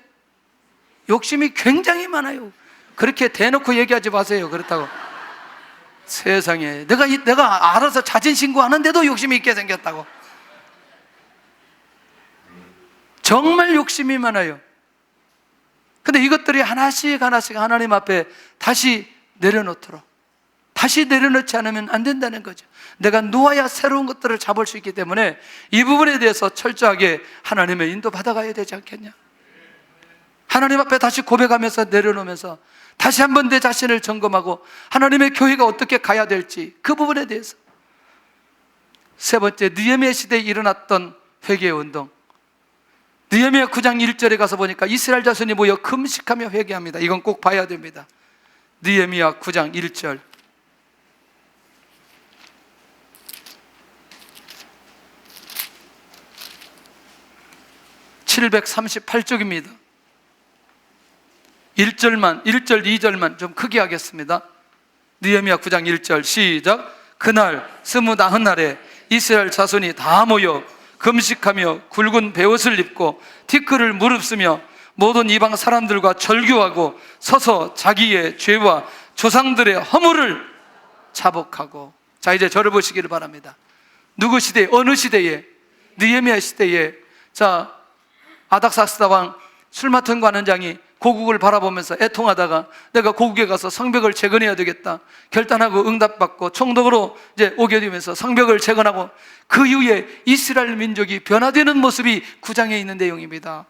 욕심이 굉장히 많아요. 그렇게 대놓고 얘기하지 마세요. 그렇다고. 세상에, 내가 알아서 자진 신고하는데도 욕심이 있게 생겼다고. 정말 욕심이 많아요. 근데 이것들이 하나씩 하나님 앞에 다시 내려놓도록, 다시 내려놓지 않으면 안 된다는 거죠. 내가 놓아야 새로운 것들을 잡을 수 있기 때문에 이 부분에 대해서 철저하게 하나님의 인도 받아가야 되지 않겠냐. 하나님 앞에 다시 고백하면서 내려놓으면서 다시 한번 내 자신을 점검하고 하나님의 교회가 어떻게 가야 될지, 그 부분에 대해서. 세 번째, 느헤미야 시대에 일어났던 회개의 운동. 느헤미야 9장 1절에 가서 보니까 이스라엘 자손이 모여 금식하며 회개합니다. 이건 꼭 봐야 됩니다. 느헤미야 9장 1절. (738쪽입니다) 1절, 2절만 좀 크게 하겠습니다. 느헤미야 9장 1절 시작. 그날 29날에 이스라엘 자손이 다 모여 금식하며 굵은 베옷을 입고 티끌을 무릅쓰며 모든 이방 사람들과 절규하고 서서 자기의 죄와 조상들의 허물을 자복하고. 자, 이제 저를 보시기를 바랍니다. 누구 시대에, 어느 시대에? 느헤미야 시대에. 자, 아닥사스다 왕 술 맡은 관원장이 고국을 바라보면서 애통하다가 내가 고국에 가서 성벽을 재건해야 되겠다 결단하고 응답받고 총독으로 이제 오게 되면서 성벽을 재건하고 그 이후에 이스라엘 민족이 변화되는 모습이 9장에 있는 내용입니다.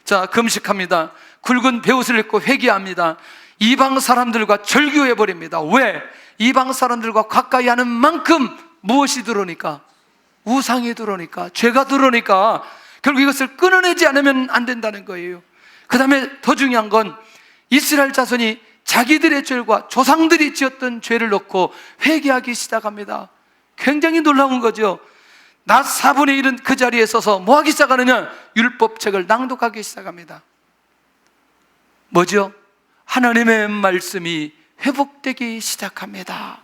자, 금식합니다. 굵은 베옷을 입고 회개합니다. 이방 사람들과 절교해 버립니다. 왜? 이방 사람들과 가까이 하는 만큼 무엇이 들어오니까? 우상이 들어오니까, 죄가 들어오니까 결국 이것을 끊어내지 않으면 안 된다는 거예요. 그 다음에 더 중요한 건 이스라엘 자손이 자기들의 죄와 조상들이 지었던 죄를 놓고 회개하기 시작합니다. 굉장히 놀라운 거죠. 낮 4분의 1은 그 자리에 서서 뭐 하기 시작하느냐? 율법책을 낭독하기 시작합니다. 뭐죠? 하나님의 말씀이 회복되기 시작합니다.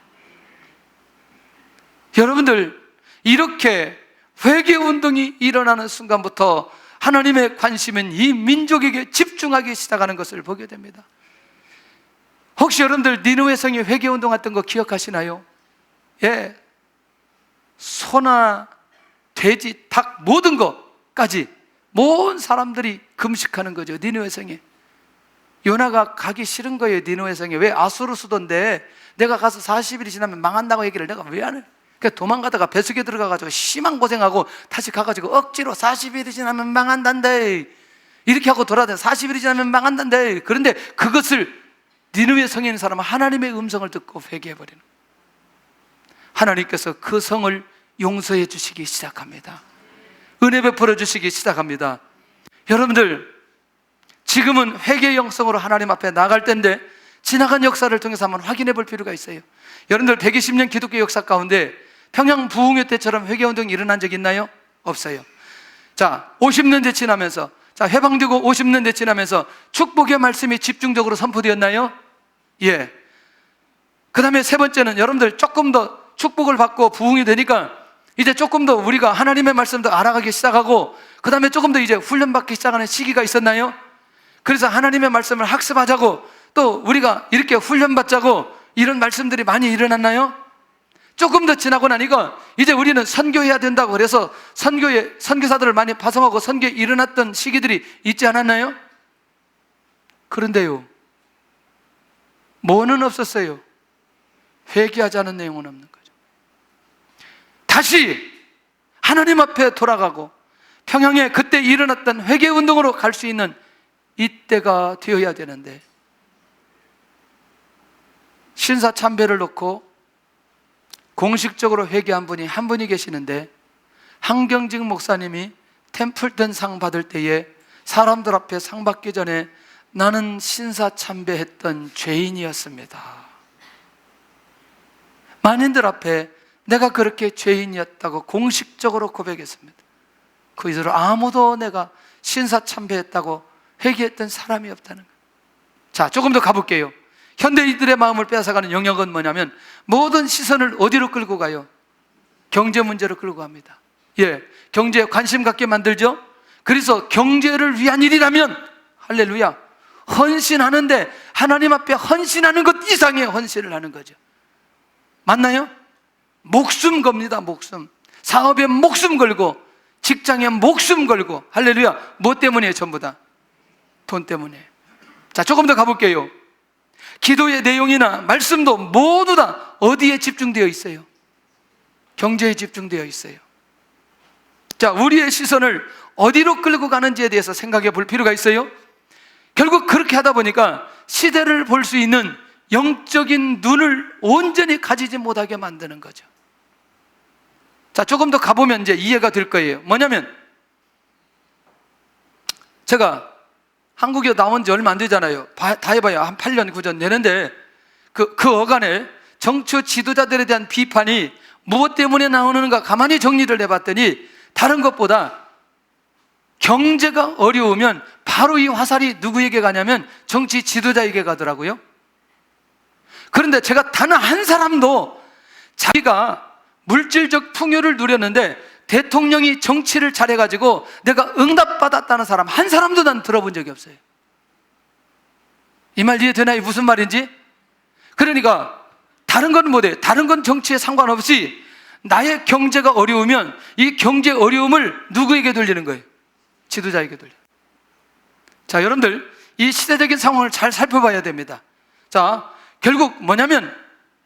여러분들, 이렇게 회개운동이 일어나는 순간부터 하나님의 관심은 이 민족에게 집중하기 시작하는 것을 보게 됩니다. 혹시 여러분들 니느웨 성이 회개운동 했던 거 기억하시나요? 예, 소나 돼지, 닭 모든 것까지 모든 사람들이 금식하는 거죠. 니느웨 성에. 요나가 가기 싫은 거예요. 니느웨 성에. 왜? 아수르 수도인데 내가 가서 40일이 지나면 망한다고 얘기를 내가 왜 안 해? 그러니까 도망가다가 뱃속에 들어가가지고 심한 고생하고 다시 가가지고 억지로 40일이 지나면 망한단데 이렇게 하고 돌아다녀. 40일이 지나면 망한단데. 그런데 그것을 니느웨 성에 있는 사람은 하나님의 음성을 듣고 회개해버리는, 하나님께서 그 성을 용서해 주시기 시작합니다. 은혜 베풀어 주시기 시작합니다. 여러분들, 지금은 회개의 영성으로 하나님 앞에 나갈 때인데 지나간 역사를 통해서 한번 확인해 볼 필요가 있어요. 여러분들 120년 기독교 역사 가운데 평양 부흥회 때처럼 회개운동이 일어난 적 있나요? 없어요. 자, 50년대 지나면서, 자, 해방되고 50년대 지나면서 축복의 말씀이 집중적으로 선포되었나요? 예. 그 다음에 세 번째는 여러분들 조금 더 축복을 받고 부흥이 되니까 이제 조금 더 우리가 하나님의 말씀도 알아가기 시작하고 그 다음에 조금 더 이제 훈련받기 시작하는 시기가 있었나요? 그래서 하나님의 말씀을 학습하자고 또 우리가 이렇게 훈련받자고 이런 말씀들이 많이 일어났나요? 조금 더 지나고 나니까 이제 우리는 선교해야 된다고 그래서 선교사들을 많이 파송하고 선교에 일어났던 시기들이 있지 않았나요? 그런데요, 뭐는 없었어요? 회개하자는 내용은 없는 거죠. 다시 하나님 앞에 돌아가고 평양에 그때 일어났던 회개운동으로 갈 수 있는 이때가 되어야 되는데, 신사 참배를 놓고 공식적으로 회개한 분이 한 분이 계시는데, 한경직 목사님이 템플턴 상 받을 때에 사람들 앞에 상 받기 전에 나는 신사 참배했던 죄인이었습니다. 만인들 앞에 내가 그렇게 죄인이었다고 공식적으로 고백했습니다. 그 이후로 아무도 내가 신사 참배했다고 회개했던 사람이 없다는 거예요. 자, 조금 더 가볼게요. 현대인들의 마음을 빼앗아가는 영역은 뭐냐면 모든 시선을 어디로 끌고 가요? 경제 문제로 끌고 갑니다. 예, 경제에 관심 갖게 만들죠. 그래서 경제를 위한 일이라면 할렐루야, 헌신하는데 하나님 앞에 헌신하는 것 이상의 헌신을 하는 거죠. 맞나요? 목숨 겁니다. 목숨. 사업에 목숨 걸고 직장에 목숨 걸고. 할렐루야. 뭐 때문이에요? 전부 다 돈 때문에. 자, 조금 더 가볼게요. 기도의 내용이나 말씀도 모두 다 어디에 집중되어 있어요? 경제에 집중되어 있어요. 자, 우리의 시선을 어디로 끌고 가는지에 대해서 생각해 볼 필요가 있어요. 결국 그렇게 하다 보니까 시대를 볼 수 있는 영적인 눈을 온전히 가지지 못하게 만드는 거죠. 자, 조금 더 가보면 이제 이해가 될 거예요. 뭐냐면 제가 한국에 나온 지 얼마 안 되잖아요. 다 해봐야 한 8년, 9년 되는데 그 어간에 정치 지도자들에 대한 비판이 무엇 때문에 나오는가 가만히 정리를 해봤더니 다른 것보다 경제가 어려우면 바로 이 화살이 누구에게 가냐면 정치 지도자에게 가더라고요. 그런데 제가 단 한 사람도 자기가 물질적 풍요를 누렸는데 대통령이 정치를 잘해가지고 내가 응답받았다는 사람 한 사람도 난 들어본 적이 없어요. 이 말 이해되나요? 무슨 말인지? 그러니까 다른 건 뭐래요? 다른 건 정치에 상관없이 나의 경제가 어려우면 이 경제 어려움을 누구에게 돌리는 거예요? 지도자에게 돌려요. 자, 여러분들, 이 시대적인 상황을 잘 살펴봐야 됩니다. 자, 결국 뭐냐면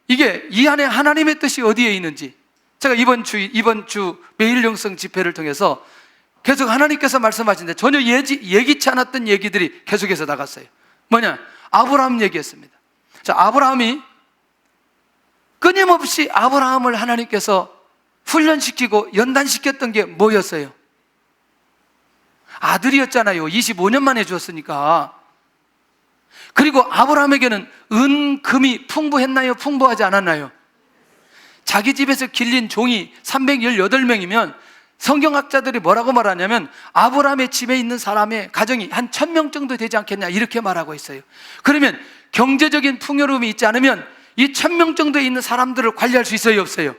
이게 이 안에 하나님의 뜻이 어디에 있는지, 제가 이번 주 매일 영성 집회를 통해서 계속 하나님께서 말씀하시는데 전혀 예기치 않았던 얘기들이 계속해서 나갔어요. 뭐냐? 아브라함 얘기했습니다. 자, 아브라함이 끊임없이 아브라함을 하나님께서 훈련시키고 연단시켰던 게 뭐였어요? 아들이었잖아요. 25년 만에 주었으니까. 그리고 아브라함에게는 은, 금이 풍부했나요? 풍부하지 않았나요? 자기 집에서 길린 종이 318명이면 성경학자들이 뭐라고 말하냐면 아브라함의 집에 있는 사람의 가정이 한 1000명 정도 되지 않겠냐 이렇게 말하고 있어요. 그러면 경제적인 풍요로움이 있지 않으면 이 1000명 정도에 있는 사람들을 관리할 수 있어요? 없어요?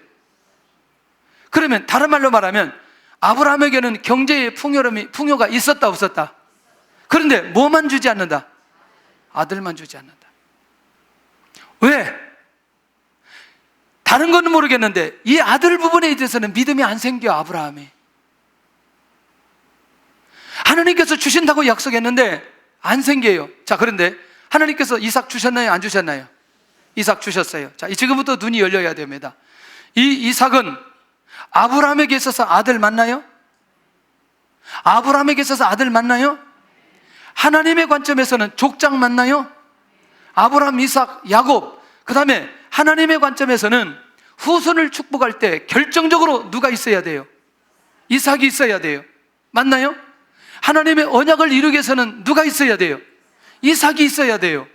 그러면 다른 말로 말하면 아브라함에게는 경제의 풍요가 있었다 없었다? 그런데 뭐만 주지 않는다? 아들만 주지 않는다. 왜? 다른 건 모르겠는데 이 아들 부분에 대해서는 믿음이 안 생겨. 아브라함이 하나님께서 주신다고 약속했는데 안 생겨요. 자, 그런데 하나님께서 이삭 주셨나요? 안 주셨나요? 이삭 주셨어요. 자, 지금부터 눈이 열려야 됩니다. 이 이삭은 아브라함에게 있어서 아들 맞나요? 아브라함에게 있어서 아들 맞나요? 하나님의 관점에서는 족장 맞나요? 아브라함, 이삭, 야곱. 그 다음에 하나님의 관점에서는 후손을 축복할 때 결정적으로 누가 있어야 돼요? 이삭이 있어야 돼요. 맞나요? 하나님의 언약을 이루기 위해서는 누가 있어야 돼요? 이삭이 있어야 돼요.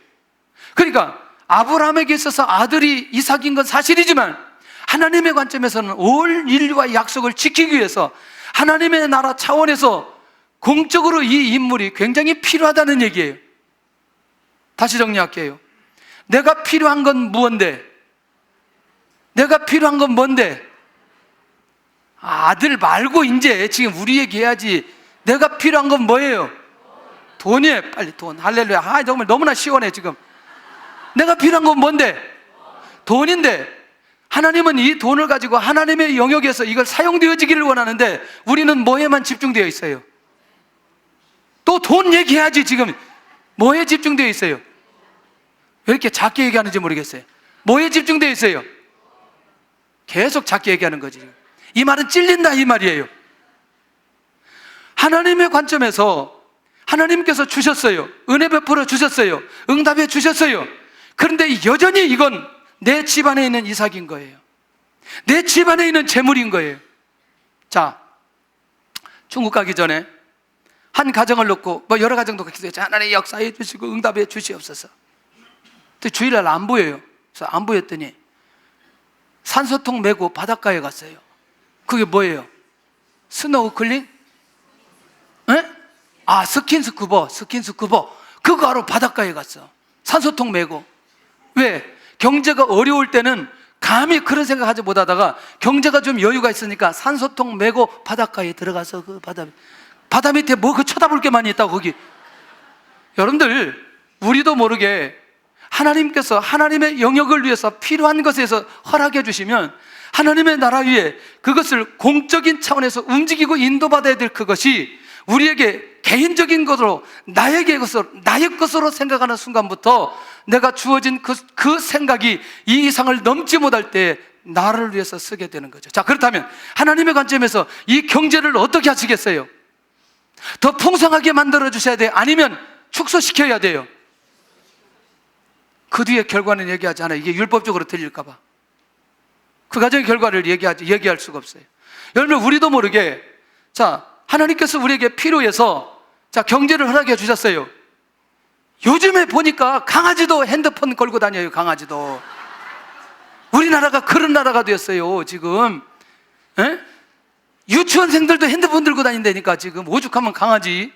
그러니까 아브라함에게 있어서 아들이 이삭인 건 사실이지만 하나님의 관점에서는 올 인류와의 약속을 지키기 위해서 하나님의 나라 차원에서 공적으로 이 인물이 굉장히 필요하다는 얘기예요. 다시 정리할게요. 내가 필요한 건 무언데? 내가 필요한 건 뭔데? 아들 말고 이제 지금 우리 얘기해야지. 내가 필요한 건 뭐예요? 돈이에요. 빨리 돈. 할렐루야. 아, 정말 너무나 시원해 지금. 내가 필요한 건 뭔데? 돈인데 하나님은 이 돈을 가지고 하나님의 영역에서 이걸 사용되어지기를 원하는데 우리는 뭐에만 집중되어 있어요? 또 돈 얘기해야지. 지금 뭐에 집중되어 있어요? 왜 이렇게 작게 얘기하는지 모르겠어요. 뭐에 집중되어 있어요? 계속 작게 얘기하는 거지. 이 말은 찔린다 이 말이에요. 하나님의 관점에서 하나님께서 주셨어요. 은혜 베풀어 주셨어요. 응답해 주셨어요. 그런데 여전히 이건 내 집안에 있는 이삭인 거예요. 내 집안에 있는 재물인 거예요. 자, 중국 가기 전에 한 가정을 놓고 뭐 여러 가정도 기도했죠. 하나님 역사해 주시고 응답해 주시옵소서. 근데 주일날 안 보여요. 그래서 안 보였더니 산소통 메고 바닷가에 갔어요. 그게 뭐예요? 스노우클링? 에? 아, 스킨스쿠버. 그거 하러 바닷가에 갔어. 산소통 메고. 왜? 경제가 어려울 때는 감히 그런 생각하지 못하다가 경제가 좀 여유가 있으니까 산소통 메고 바닷가에 들어가서 그 바다 밑에 뭐 그 쳐다볼 게 많이 있다고 거기. 여러분들, 우리도 모르게 하나님께서 하나님의 영역을 위해서 필요한 것에서 허락해 주시면 하나님의 나라 위에 그것을 공적인 차원에서 움직이고 인도받아야 될 그것이 우리에게 개인적인 것으로 나의 것으로 생각하는 순간부터 내가 주어진 그 생각이 이 이상을 넘지 못할 때 나를 위해서 쓰게 되는 거죠. 자, 그렇다면 하나님의 관점에서 이 경제를 어떻게 하시겠어요? 더 풍성하게 만들어 주셔야 돼요? 아니면 축소시켜야 돼요? 그 뒤에 결과는 얘기하지 않아요. 이게 율법적으로 들릴까 봐. 그 과정의 결과를 얘기할 수가 없어요. 여러분, 우리도 모르게 자, 하나님께서 우리에게 필요해서 자, 경제를 허락해 주셨어요. 요즘에 보니까 강아지도 핸드폰 걸고 다녀요. 강아지도. 우리나라가 그런 나라가 되었어요 지금. 에? 유치원생들도 핸드폰 들고 다닌다니까. 지금 오죽하면 강아지.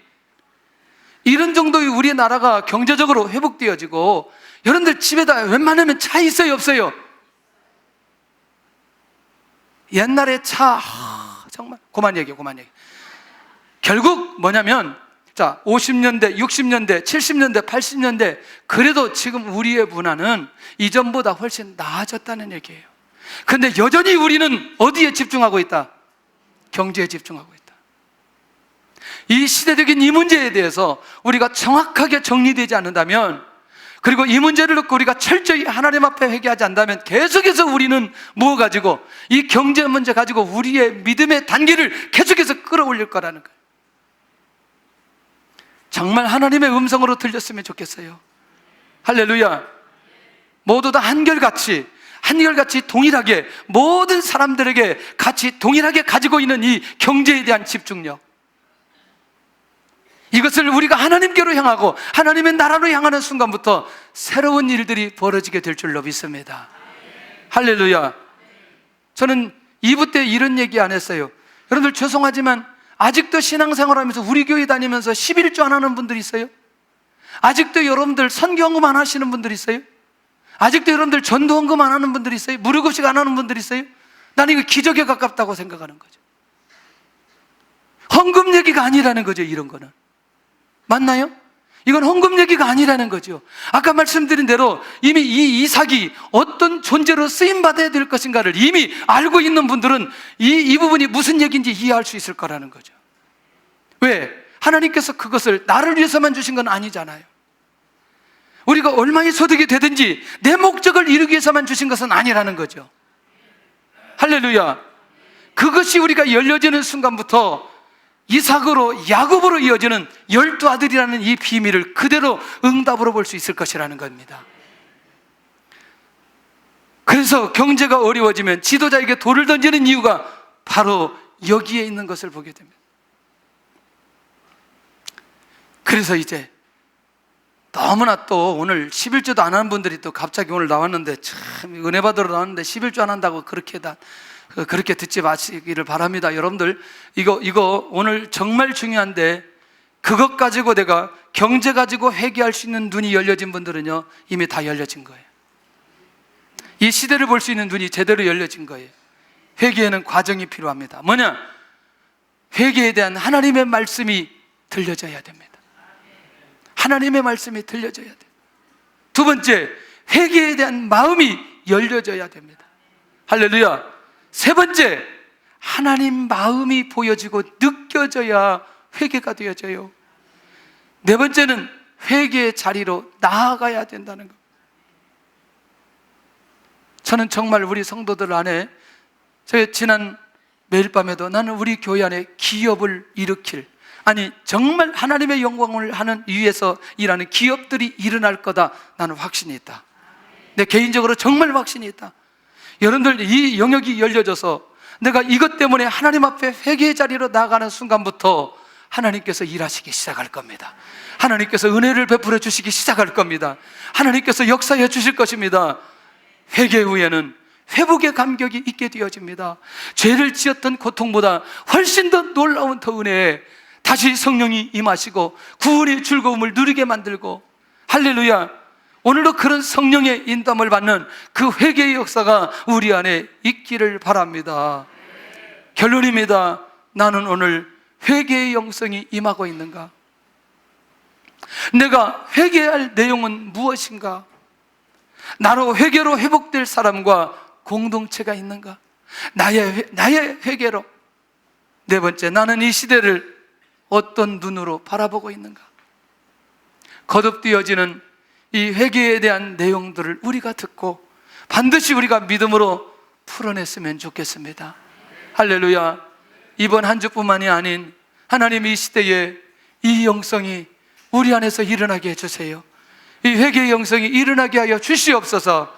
이런 정도의 우리나라가 경제적으로 회복되어지고, 여러분들 집에다 웬만하면 차 있어요 없어요? 옛날에 차 정말 그만 얘기. 결국 뭐냐면 자, 50년대, 60년대, 70년대, 80년대 그래도 지금 우리의 문화는 이전보다 훨씬 나아졌다는 얘기예요. 그런데 여전히 우리는 어디에 집중하고 있다? 경제에 집중하고 있다. 이 시대적인 이 문제에 대해서 우리가 정확하게 정리되지 않는다면, 그리고 이 문제를 놓고 우리가 철저히 하나님 앞에 회개하지 않는다면 계속해서 우리는 무엇 가지고, 이 경제 문제 가지고 우리의 믿음의 단계를 계속해서 끌어올릴 거라는 거예요. 정말 하나님의 음성으로 들렸으면 좋겠어요. 할렐루야. 모두 다 한결같이 동일하게, 모든 사람들에게 같이 동일하게 가지고 있는 이 경제에 대한 집중력, 이것을 우리가 하나님께로 향하고 하나님의 나라로 향하는 순간부터 새로운 일들이 벌어지게 될 줄로 믿습니다. 할렐루야. 저는 2부 때 이런 얘기 안 했어요. 여러분들 죄송하지만 아직도 신앙생활하면서 우리 교회 다니면서 11조 안 하는 분들이 있어요? 아직도 여러분들 선교헌금 안 하시는 분들이 있어요? 아직도 여러분들 전도헌금 안 하는 분들이 있어요? 무료급식 안 하는 분들이 있어요? 나는 이거 기적에 가깝다고 생각하는 거죠. 헌금 얘기가 아니라는 거죠. 이런 거는 맞나요? 이건 헌금 얘기가 아니라는 거죠. 아까 말씀드린 대로 이미 이 이삭이 어떤 존재로 쓰임받아야 될 것인가를 이미 알고 있는 분들은 이 부분이 무슨 얘기인지 이해할 수 있을 거라는 거죠. 왜? 하나님께서 그것을 나를 위해서만 주신 건 아니잖아요. 우리가 얼마의 소득이 되든지 내 목적을 이루기 위해서만 주신 것은 아니라는 거죠. 할렐루야. 그것이 우리가 열려지는 순간부터 이삭으로 야곱으로 이어지는 12아들이라는 이 비밀을 그대로 응답으로 볼 수 있을 것이라는 겁니다. 그래서 경제가 어려워지면 지도자에게 돌을 던지는 이유가 바로 여기에 있는 것을 보게 됩니다. 그래서 이제 너무나 또 오늘 11조도 안 하는 분들이 또 갑자기 오늘 나왔는데, 참 은혜 받으러 나왔는데 11조 안 한다고 그렇게 듣지 마시기를 바랍니다. 여러분들 이거 오늘 정말 중요한데, 그것 가지고 내가 경제 가지고 회개할 수 있는 눈이 열려진 분들은요 이미 다 열려진 거예요. 이 시대를 볼 수 있는 눈이 제대로 열려진 거예요. 회개에는 과정이 필요합니다. 뭐냐? 회개에 대한 하나님의 말씀이 들려져야 됩니다. 하나님의 말씀이 들려져야 돼요. 두 번째, 회개에 대한 마음이 열려져야 됩니다. 할렐루야. 세 번째, 하나님 마음이 보여지고 느껴져야 회개가 되어져요. 네 번째는 회개의 자리로 나아가야 된다는 것. 저는 정말 우리 성도들 안에, 제가 지난 매일 밤에도 나는 우리 교회 안에 기업을 일으킬, 아니 정말 하나님의 영광을 하는 위에서 일하는 기업들이 일어날 거다, 나는 확신이 있다. 내 개인적으로 정말 확신이 있다. 여러분들 이 영역이 열려져서 내가 이것 때문에 하나님 앞에 회개의 자리로 나아가는 순간부터 하나님께서 일하시기 시작할 겁니다. 하나님께서 은혜를 베풀어 주시기 시작할 겁니다. 하나님께서 역사해 주실 것입니다. 회개 후에는 회복의 감격이 있게 되어집니다. 죄를 지었던 고통보다 훨씬 더 놀라운 더 은혜에 다시 성령이 임하시고 구원의 즐거움을 누리게 만들고, 할렐루야. 오늘도 그런 성령의 인도함을 받는 그 회개의 역사가 우리 안에 있기를 바랍니다. 결론입니다. 나는 오늘 회개의 영성이 임하고 있는가? 내가 회개할 내용은 무엇인가? 나로 회개로 회복될 사람과 공동체가 있는가? 나의 회개로. 네 번째, 나는 이 시대를 어떤 눈으로 바라보고 있는가? 거듭되어지는 이 회개에 대한 내용들을 우리가 듣고 반드시 우리가 믿음으로 풀어냈으면 좋겠습니다. 할렐루야. 이번 한 주뿐만이 아닌 하나님 이 시대에 이 영성이 우리 안에서 일어나게 해주세요. 이 회개의 영성이 일어나게 하여 주시옵소서.